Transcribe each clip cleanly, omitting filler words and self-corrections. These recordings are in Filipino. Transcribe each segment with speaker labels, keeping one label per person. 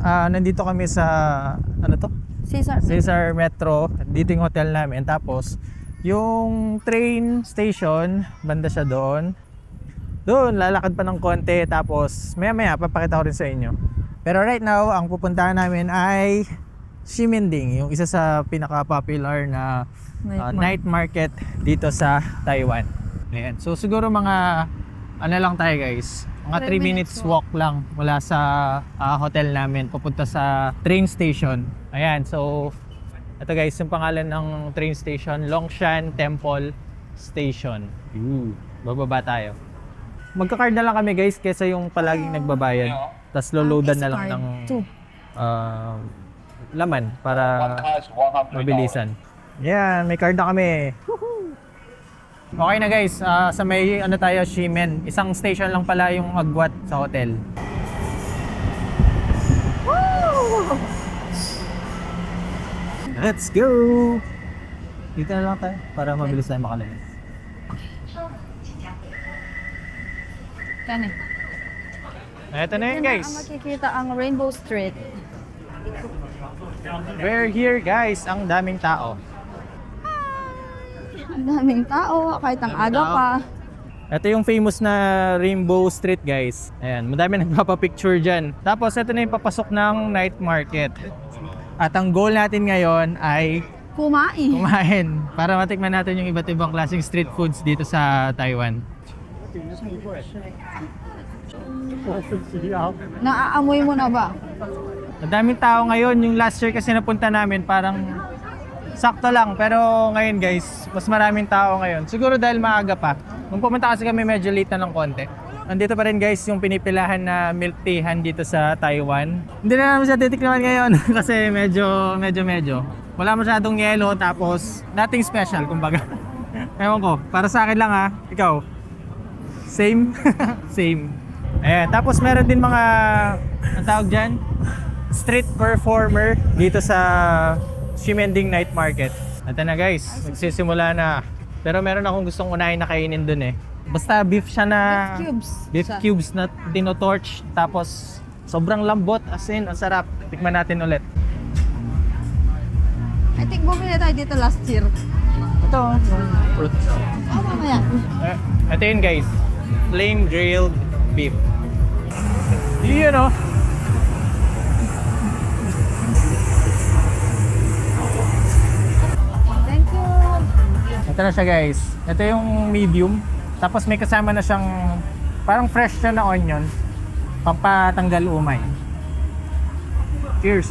Speaker 1: nandito kami sa ano to?
Speaker 2: Caesar.
Speaker 1: Caesar Metro. Dito yung hotel namin. Tapos yung train station, banda siya doon. Doon, lalakad pa ng konti. Tapos maya-maya papakita ko rin sa inyo. Pero right now, ang pupuntahan namin ay Ximending, yung isa sa pinaka-popular na night market dito sa Taiwan. Ayan. So siguro mga ano lang tayo guys, mga 3 minutes walk lang mula sa hotel namin papunta sa train station. Ayan, so ito guys, yung pangalan ng train station, Longshan Temple Station. Bababa tayo. Magka-card na lang kami guys kaysa yung palaging nagbabayad. Tapos loloadan na lang ng laman para mabilisan. Yan, may card na kami. Okay na guys, sa may ano tayo, Ximen. Isang station lang pala yung agwat sa hotel. Woo! Let's go! Dito na lang tayo para mabilis tayo makalabas.
Speaker 2: Yan eh.
Speaker 1: Eto na yun guys.
Speaker 2: Ang makikita ang Rainbow Street.
Speaker 1: We're here guys, ang daming tao.
Speaker 2: Ang daming tao, kahit ang aga pa.
Speaker 1: Ito yung famous na Rainbow Street guys. Ayan, madami nagpapapicture dyan. Tapos ito na yung papasok ng night market. At ang goal natin ngayon ay kumain para matikman natin yung iba't ibang klaseng street foods dito sa Taiwan.
Speaker 2: Naaamoy mo na ba?
Speaker 1: Ang daming tao ngayon. Yung last year kasi napunta namin parang sakto lang. Pero ngayon guys, mas maraming tao ngayon. Siguro dahil maaga pa. Nung pumunta kasi kami medyo late na ng konti. Nandito pa rin guys yung pinipilahan na milk teahan dito sa Taiwan. Hindi na namin siya titikman ngayon kasi medyo. Wala masyadong yelo tapos nothing special kumbaga. Ewan ko, para sa akin lang ha. Ikaw? Same? Same. Ayan, tapos meron din mga, ang tawag dyan? Street performer dito sa Ximending Night Market. Ito na guys, nagsisimula na. Pero meron akong gustong unahin na kainin dun eh. Basta beef siya na beef cubes na tinotorch. Tapos sobrang lambot, as in, ang sarap. Tikman natin ulit.
Speaker 2: I think bumili tayo dito last year.
Speaker 1: Ito, fruit.
Speaker 2: Oh, mamaya.
Speaker 1: Ito yun guys, plain grilled beef. Yun o.
Speaker 2: Thank you.
Speaker 1: Ito na siya guys. Ito yung medium. Tapos may kasama na siyang parang fresh siya na onion. Pampatanggal umay. Cheers!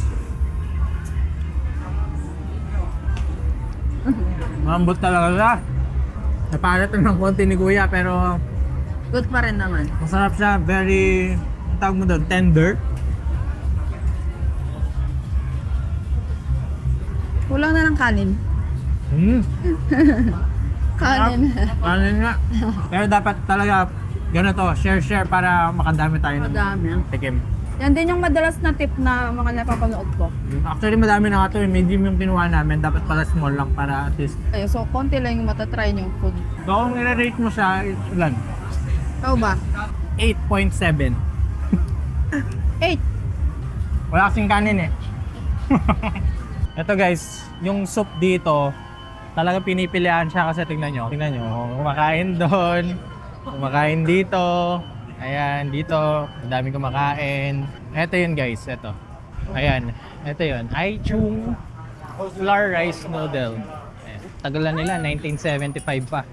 Speaker 1: Mambot talaga siya. Napalat ng konti ni Kuya pero
Speaker 2: Good pa rin naman.
Speaker 1: masarap siya. Very, tawag mo doon, tender.
Speaker 2: Kulang na ng kanin. Kanin.
Speaker 1: Kanin nga. Pero dapat talaga ganito, share para makadami tayo ng
Speaker 2: Madami.
Speaker 1: tikim.
Speaker 2: Yan din yung madalas na tip na mga napapanood ko.
Speaker 1: Actually madami na nga ito, medium yung kinuha namin. Dapat pala small lang para at least.
Speaker 2: Ayun, so konti lang yung matatry yung food.
Speaker 1: So kung i-rate mo siya, ilan?
Speaker 2: Ikaw ba?
Speaker 1: 8.7.
Speaker 2: 8.
Speaker 1: Wala kasing kanin eh. Ito guys, yung soup dito, talaga pinipilian siya kasi tingnan nyo, kumakain doon, kumakain dito, ayan, dito, ang daming kumakain. Ito yun guys, ito. Ayan, ito yun, Aichung flour rice noodle. Ayan, tagal na nila, 1975 pa.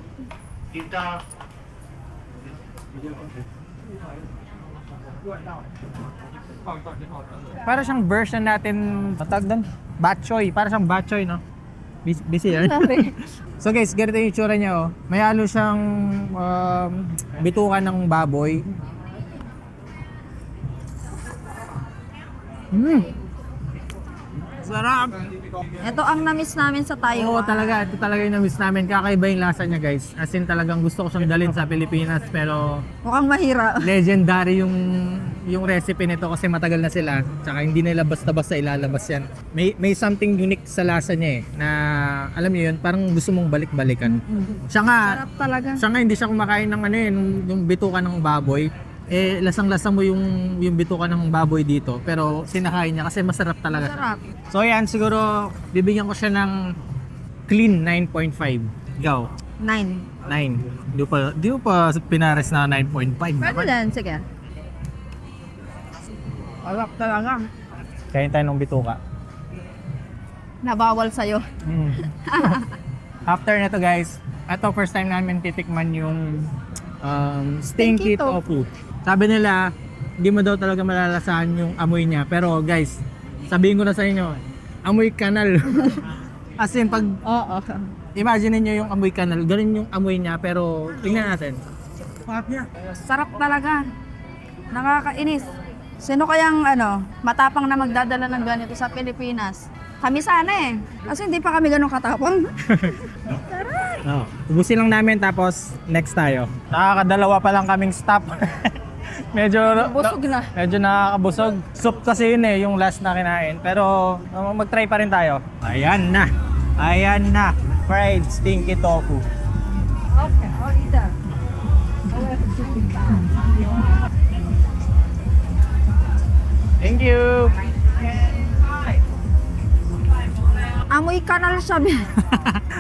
Speaker 1: Para siyang version natin, matag doon, batchoy, para siyang batchoy, no? Busy yan. So guys, ganito yung itsura niya, oh. May halo siyang bitukan ng baboy. Sarap!
Speaker 2: Ito ang na-miss namin sa Taiwan.
Speaker 1: Oo, talaga. Ito talaga yung na-miss namin. Kakaiba yung lasa niya, guys. As in, talagang gusto ko siyang dalhin sa Pilipinas. Pero
Speaker 2: Mukhang mahira.
Speaker 1: legendary yung recipe nito kasi matagal na sila. Tsaka hindi nila basta-basta ilalabas yan. May something unique sa lasa niya eh. Na, alam niyo yun, parang gusto mong balik-balikan. Siya nga,
Speaker 2: Sarap talaga.
Speaker 1: siya nga hindi siya kumakain ng ano eh, yung bituka ng baboy. lasang-lasa mo yung bituka ng baboy dito. Pero sinakain niya kasi masarap talaga.
Speaker 2: Sarap.
Speaker 1: So yan, siguro bibigyan ko siya ng clean 9.5. Ikaw?
Speaker 2: 9.
Speaker 1: 9. Di mo pa pinares na 9.5.
Speaker 2: Pwede din, sige. Sarap talaga.
Speaker 1: Kain tayo ng bituka.
Speaker 2: Nabawal sa'yo.
Speaker 1: After na to guys, ito first time namin titikman yung stinky
Speaker 2: Stinky tofu.
Speaker 1: tofu. Sabi nila, hindi mo daw talaga malalasahan yung amoy niya. Pero guys, sabihin ko na sa inyo, amoy kanal. As in, pag
Speaker 2: Oo.
Speaker 1: imagine niyo yung amoy kanal, ganun yung amoy niya. Pero tingnan natin.
Speaker 2: Sarap talaga. Nakakainis. Sino kayang matapang na magdadala ng ganito sa Pilipinas? Kami sana eh. Kasi hindi pa kami ganun katapang.
Speaker 1: Oh, ubusin lang namin tapos next tayo. Nakakadalawa pa lang kaming stop. medyo
Speaker 2: Busog na.
Speaker 1: Medyo nakakabusog. Soup kasi yun yung last na kinain. Pero mag-try pa rin tayo. Ayan na. Ayan na. Fried stinky tofu.
Speaker 2: Okay, I'll eat that.
Speaker 1: Thank you.
Speaker 2: Amoy kanal siya.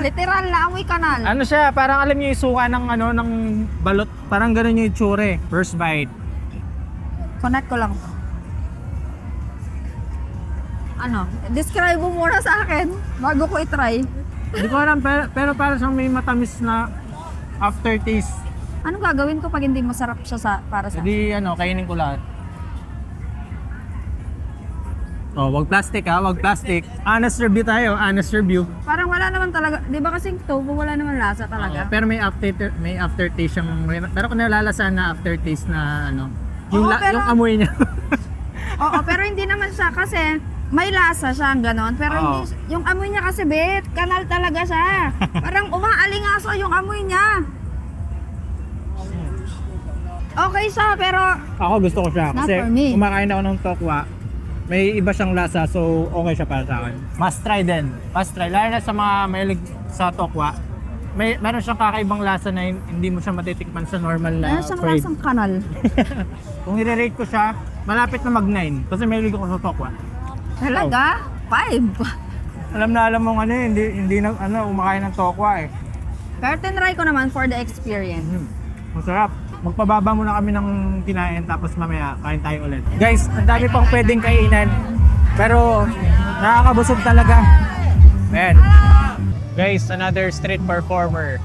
Speaker 2: Literal na amoy kanal.
Speaker 1: Ano siya, parang alam niyo yung suka ng ng balot. Parang ganun yung itsure. First bite.
Speaker 2: Connect ko lang. Describe mo muna sa akin bago ko i-try.
Speaker 1: Hindi ko alam, pero parang siyang may matamis na aftertaste.
Speaker 2: Ano gagawin ko pag hindi masarap siya para sa
Speaker 1: Hindi kainin ko lahat. Oh, wag plastic wag plastic. Honest review tayo, honest review.
Speaker 2: Parang wala naman talaga, 'di ba kasi tofu wala naman lasa talaga.
Speaker 1: Pero may aftertaste siyang, pero kung nalalasahan na aftertaste na yung,
Speaker 2: Oo, pero-
Speaker 1: yung amoy niya.
Speaker 2: Oo, pero hindi naman siya kasi may lasa siya ganon. Pero hindi, yung amoy niya kasi kanal talaga siya. Parang umaalingaso yung amoy niya. Okay siya, pero
Speaker 1: Ako gusto ko siya
Speaker 2: Not
Speaker 1: kasi
Speaker 2: for me.
Speaker 1: kumakain ako ng tokwa. May iba siyang lasa, so okay siya para sa akin. Must try din. Must try. Lalo na sa mga mahilig sa tokwa. Meron siyang kakaibang lasa na hindi mo siya matitikman sa normal na
Speaker 2: meron siyang
Speaker 1: fried.
Speaker 2: lasang kanal.
Speaker 1: Kung i-rate ko siya, malapit na mag-9 kasi mahilig ako sa tokwa.
Speaker 2: Talaga? 5.
Speaker 1: Alam na alam mo hindi na kumakain ng tokwa eh.
Speaker 2: Pero tinry ko naman for the experience.
Speaker 1: Masarap. Magpababa muna kami ng kinain tapos mamaya kain tayo ulit. Guys, ang dami pang pwedeng kainan. Pero nakakabusog talaga. Man. Guys, another street performer.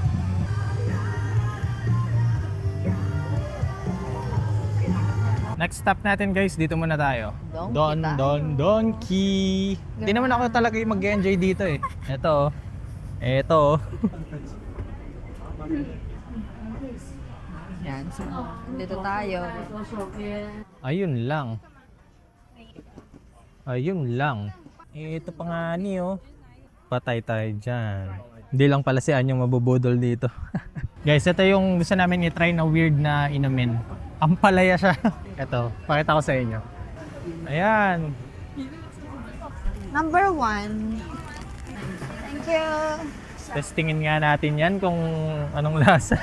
Speaker 1: Next stop natin guys, dito muna tayo. Donkey. Hindi naman ako talaga yung mag-enjoy dito eh. Ito.
Speaker 2: Yan. So, dito tayo.
Speaker 1: Ayun lang. Ito pa nga patay tayo dyan. Hindi lang pala si Anyong mabubudol dito. Guys, ito yung gusto namin i-try na weird na inumin. Ampalaya siya. Ito, pakita ko sa inyo. Ayan.
Speaker 2: Number 1. Thank you.
Speaker 1: Testingin nga natin yan kung anong lasa.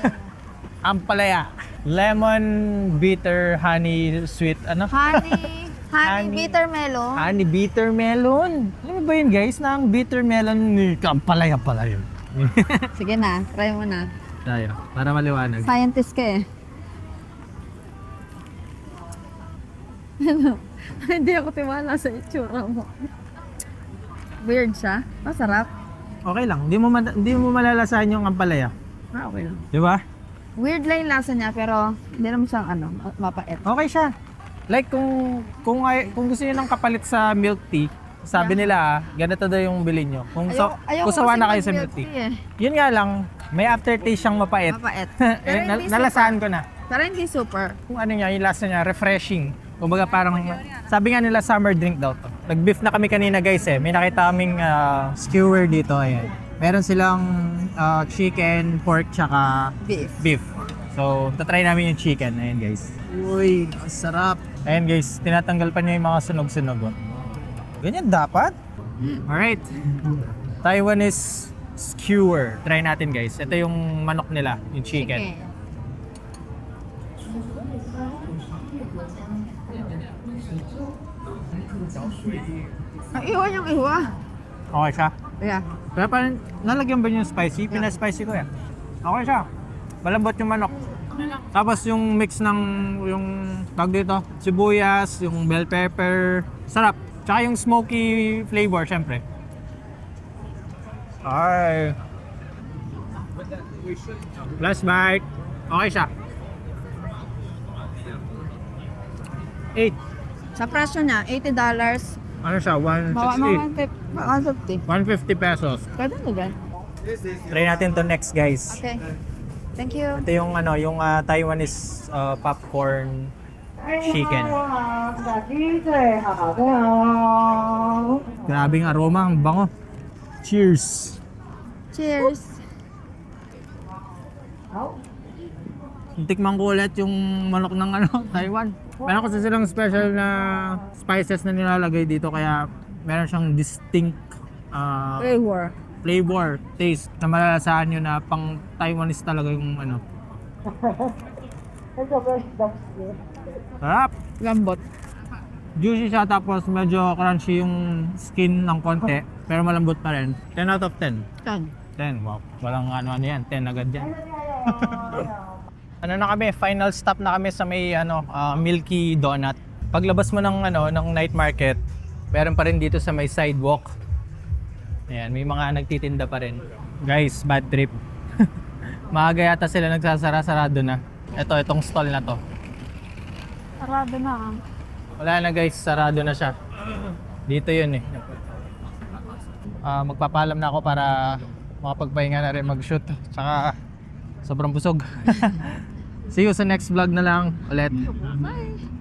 Speaker 1: Ampalaya. Lemon bitter honey sweet
Speaker 2: Honey bitter melon.
Speaker 1: Honey bitter melon. Alam mo ba yun guys? Na ang bitter melon ni ampalaya pala yun.
Speaker 2: Sige na, try mo na.
Speaker 1: Tayo, para maliwanag.
Speaker 2: Scientist ka eh. Hindi ako tiwala sa itsura mo. Weird siya. Masarap.
Speaker 1: Okay lang. Hindi mo malalasahan yung ampalaya.
Speaker 2: Okay lang.
Speaker 1: Di ba?
Speaker 2: Weird lang yung lasa niya pero hindi naman siyang mapait.
Speaker 1: Okay siya. Like kung gusto niyo ng kapalit sa milk tea, sabi nila ganito daw yung bilhin niyo. Kung sawa na kayo sa milk tea. Yun nga lang, may aftertaste siyang mapait.
Speaker 2: Mapait. Pero hindi
Speaker 1: Nalasahan ko na.
Speaker 2: Pero hindi super.
Speaker 1: Kung ano niya, yung lasa niya, refreshing. Kumbaga parang, sabi nga nila summer drink daw to. Nag-beef na kami kanina guys eh. May nakita kaming skewer dito, ayan. Meron silang chicken, pork, tsaka beef. So, tatry namin yung chicken. Ayan guys. Uy, sarap. Ayan guys, tinatanggal pa niya yung mga sunog-sunog. Oh. Ganyan dapat. Alright. Taiwanese skewer. Try natin guys. Ito yung manok nila, yung chicken.
Speaker 2: Ang iwa yung iwa.
Speaker 1: Okay siya.
Speaker 2: Yeah.
Speaker 1: Pero parang nalagyan ba niyo yung spicy? Pina-spicy ko yan. Okay siya. Malambot yung manok. Tapos yung mix ng yung tag dito, sibuyas, yung bell pepper, sarap. Tsaka yung smoky flavor, syempre. Ay. Last bite. Okay siya. 8.
Speaker 2: Sa presyo niya, $80.
Speaker 1: Ano siya?
Speaker 2: Mga
Speaker 1: 160.
Speaker 2: 150.
Speaker 1: 150 pesos.
Speaker 2: Pwede mo ba?
Speaker 1: Try natin to next, guys.
Speaker 2: Okay. Thank you.
Speaker 1: Ito yung ano, yung Taiwanese popcorn chicken. Grabing aroma, ang bango. Cheers.
Speaker 2: Cheers.
Speaker 1: Tikman ko ulit yung manok ng ano, Taiwan. Meron kasi silang special na spices na nilalagay dito kaya meron siyang distinct flavor, taste na malalasahan nyo na pang Taiwanese talaga yung ano. Sarap!
Speaker 2: Lambot.
Speaker 1: Juicy siya tapos medyo crunchy yung skin ng konti pero malambot pa rin. 10 out of 10. 10, wow. Walang ano yan, 10 agad yan. Ano na kami, final stop na kami sa may Milky Donut. Paglabas mo ng ng night market, meron pa rin dito sa may sidewalk. Ayan, may mga nagtitinda pa rin. Guys, bad trip. Maaga yata sila nagsasara-sarado na. Itong stall na to.
Speaker 2: Sarado na.
Speaker 1: Wala na guys, sarado na siya. Dito yun eh. Magpapalam na ako para makapagpahinga na rin mag-shoot. Tsaka sobrang busog. See you sa next vlog na lang ulit.
Speaker 2: Bye!